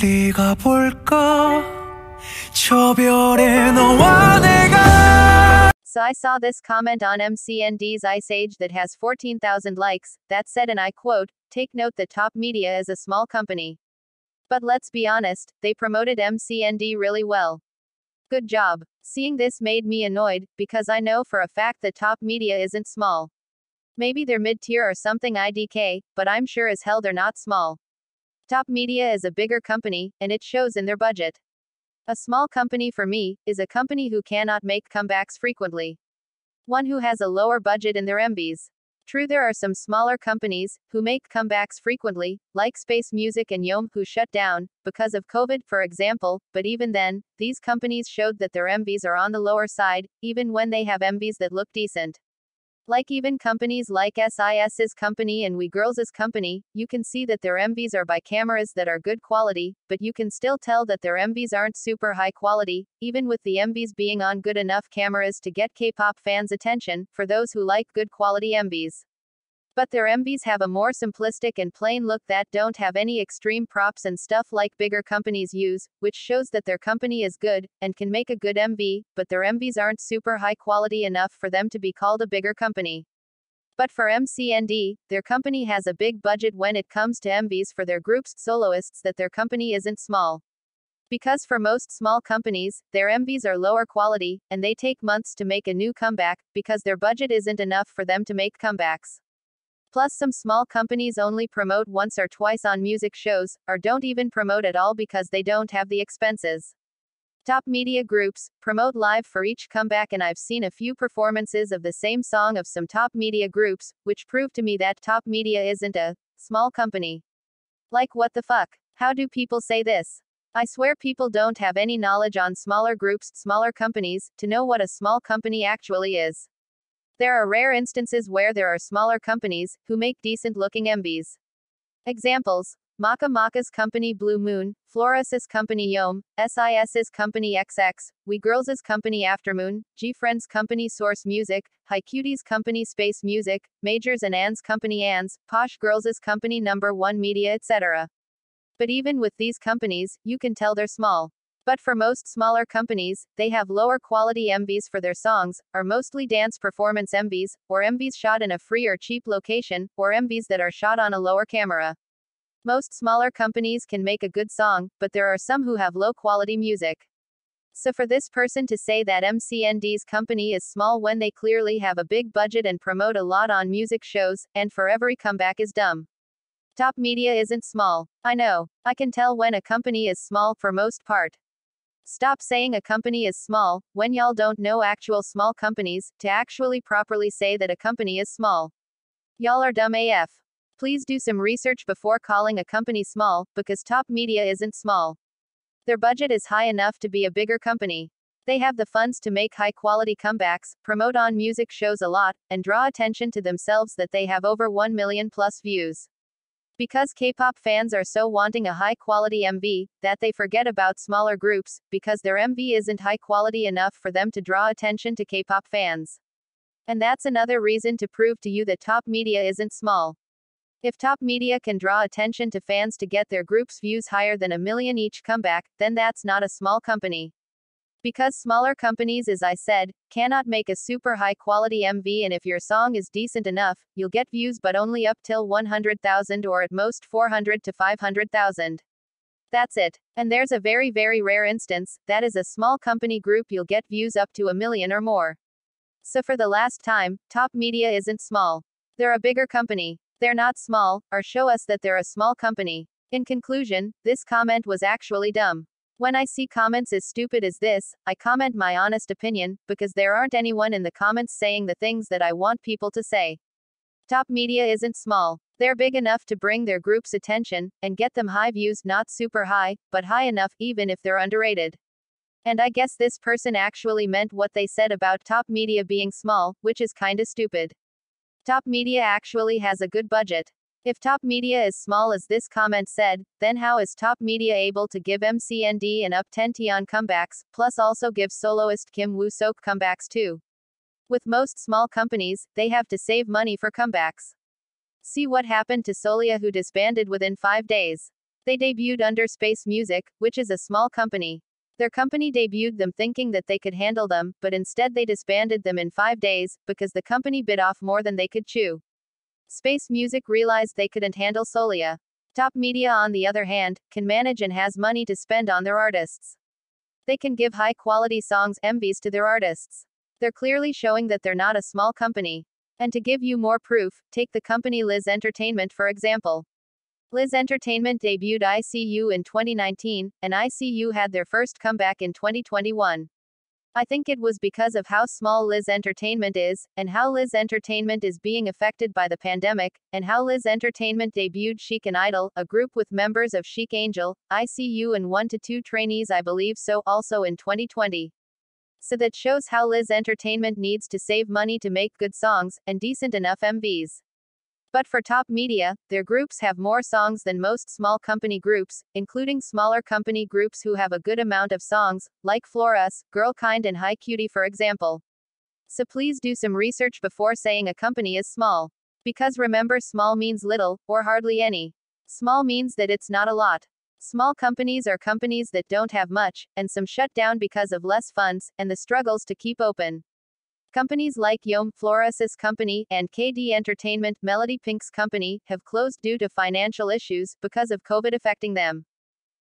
네가 볼까 저 별에 너와 내가. So I saw this comment on MCND's Ice Age that has 14,000 likes, that said, and I quote, "Take note that Top Media is a small company. But let's be honest, they promoted MCND really well. Good job." Seeing this made me annoyed, because I know for a fact that Top Media isn't small. Maybe they're mid-tier or something IDK, but I'm sure as hell they're not small. Top Media is a bigger company, and it shows in their budget. A small company for me is a company who cannot make comebacks frequently. One who has a lower budget in their MVs. True, there are some smaller companies who make comebacks frequently, like Space Music and Yom, who shut down because of COVID, for example, but even then, these companies showed that their MVs are on the lower side, even when they have MVs that look decent. Like even companies like SIS's company and We Girls' company, you can see that their MVs are by cameras that are good quality, but you can still tell that their MVs aren't super high quality, even with the MVs being on good enough cameras to get K-pop fans' attention, for those who like good quality MVs. But their MVs have a more simplistic and plain look that don't have any extreme props and stuff like bigger companies use, which shows that their company is good, and can make a good MV, but their MVs aren't super high quality enough for them to be called a bigger company. But for MCND, their company has a big budget when it comes to MVs for their groups, soloists, that their company isn't small. Because for most small companies, their MVs are lower quality, and they take months to make a new comeback, because their budget isn't enough for them to make comebacks. Plus, some small companies only promote once or twice on music shows, or don't even promote at all because they don't have the expenses. Top media groups promote live for each comeback, and I've seen a few performances of the same song of some top media groups, which prove to me that top media isn't a small company. Like, what the fuck? How do people say this? I swear people don't have any knowledge on smaller groups, smaller companies, to know what a small company actually is. There are rare instances where there are smaller companies who make decent looking MVs. Examples: Maka Maka's company Blue Moon, Floras's company Yom, SIS's company XX, We Girls' company Aftermoon, G-Friend's company Source Music, Hi Cutie's company Space Music, Majors and Ann's company Ann's, Posh Girls' company Number One Media, etc. But even with these companies, you can tell they're small. But for most smaller companies, they have lower quality MVs for their songs, are mostly dance performance MVs, or MVs shot in a free or cheap location, or MVs that are shot on a lower camera. Most smaller companies can make a good song, but there are some who have low quality music. So for this person to say that MCND's company is small when they clearly have a big budget and promote a lot on music shows, and for every comeback, is dumb. Top media isn't small. I know. I can tell when a company is small for most part. Stop saying a company is small, when y'all don't know actual small companies, to actually properly say that a company is small. Y'all are dumb AF. Please do some research before calling a company small, because top media isn't small. Their budget is high enough to be a bigger company. They have the funds to make high quality comebacks, promote on music shows a lot, and draw attention to themselves that they have over 1 million plus views. Because K-pop fans are so wanting a high-quality MV, that they forget about smaller groups, because their MV isn't high-quality enough for them to draw attention to K-pop fans. And that's another reason to prove to you that top media isn't small. If top media can draw attention to fans to get their group's views higher than 1 million each comeback, then that's not a small company. Because smaller companies, as I said, cannot make a super high quality MV, and if your song is decent enough, you'll get views, but only up till 100,000 or at most 400 to 500,000. That's it. And there's a very, very rare instance, that is a small company group you'll get views up to 1 million or more. So for the last time, top media isn't small. They're a bigger company. They're not small, or show us that they're a small company. In conclusion, this comment was actually dumb. When I see comments as stupid as this, I comment my honest opinion, because there aren't anyone in the comments saying the things that I want people to say. Top media isn't small. They're big enough to bring their group's attention, and get them high views, not super high, but high enough even if they're underrated. And I guess this person actually meant what they said about top media being small, which is kinda stupid. Top media actually has a good budget. If top media is small as this comment said, then how is top media able to give MCND and Up 10T on comebacks, plus also give soloist Kim Woo-sok comebacks too? With most small companies, they have to save money for comebacks. See what happened to Solia, who disbanded within 5 days. They debuted under Space Music, which is a small company. Their company debuted them thinking that they could handle them, but instead they disbanded them in 5 days, because the company bit off more than they could chew. Space Music realized they couldn't handle Solia. Top Media, on the other hand, can manage and has money to spend on their artists. They can give high-quality songs, MVs, to their artists. They're clearly showing that they're not a small company. And to give you more proof, take the company Liz Entertainment for example. Liz Entertainment debuted ICU in 2019, and ICU had their first comeback in 2021. I think it was because of how small Liz Entertainment is, and how Liz Entertainment is being affected by the pandemic, and how Liz Entertainment debuted Chic and Idol, a group with members of Chic Angel, ICU and 1 to 2 trainees, I believe so, also in 2020. So that shows how Liz Entertainment needs to save money to make good songs, and decent enough MVs. But for Top Media, their groups have more songs than most small company groups, including smaller company groups who have a good amount of songs, like Florus, Girl Kind and Hi Cutie for example. So please do some research before saying a company is small. Because remember, small means little, or hardly any. Small means that it's not a lot. Small companies are companies that don't have much, and some shut down because of less funds, and the struggles to keep open. Companies like Yom, Florus's company, and KD Entertainment, Melody Pink's company, have closed due to financial issues, because of COVID affecting them.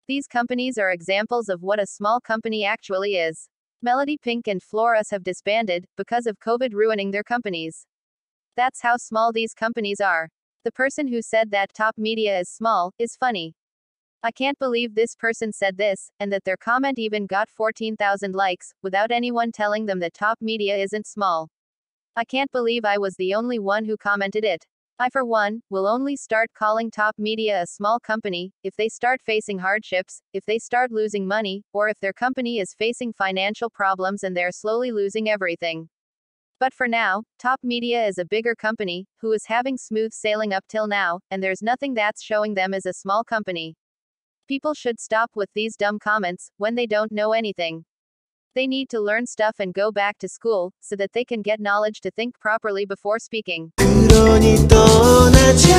These companies are examples of what a small company actually is. Melody Pink and Florus have disbanded, because of COVID ruining their companies. That's how small these companies are. The person who said that Top Media is small, is funny. I can't believe this person said this, and that their comment even got 14,000 likes, without anyone telling them that Top Media isn't small. I can't believe I was the only one who commented it. I, for one, will only start calling Top Media a small company, if they start facing hardships, if they start losing money, or if their company is facing financial problems and they're slowly losing everything. But for now, Top Media is a bigger company, who is having smooth sailing up till now, and there's nothing that's showing them as a small company. People should stop with these dumb comments, when they don't know anything. They need to learn stuff and go back to school, so that they can get knowledge to think properly before speaking. 그러니 떠나지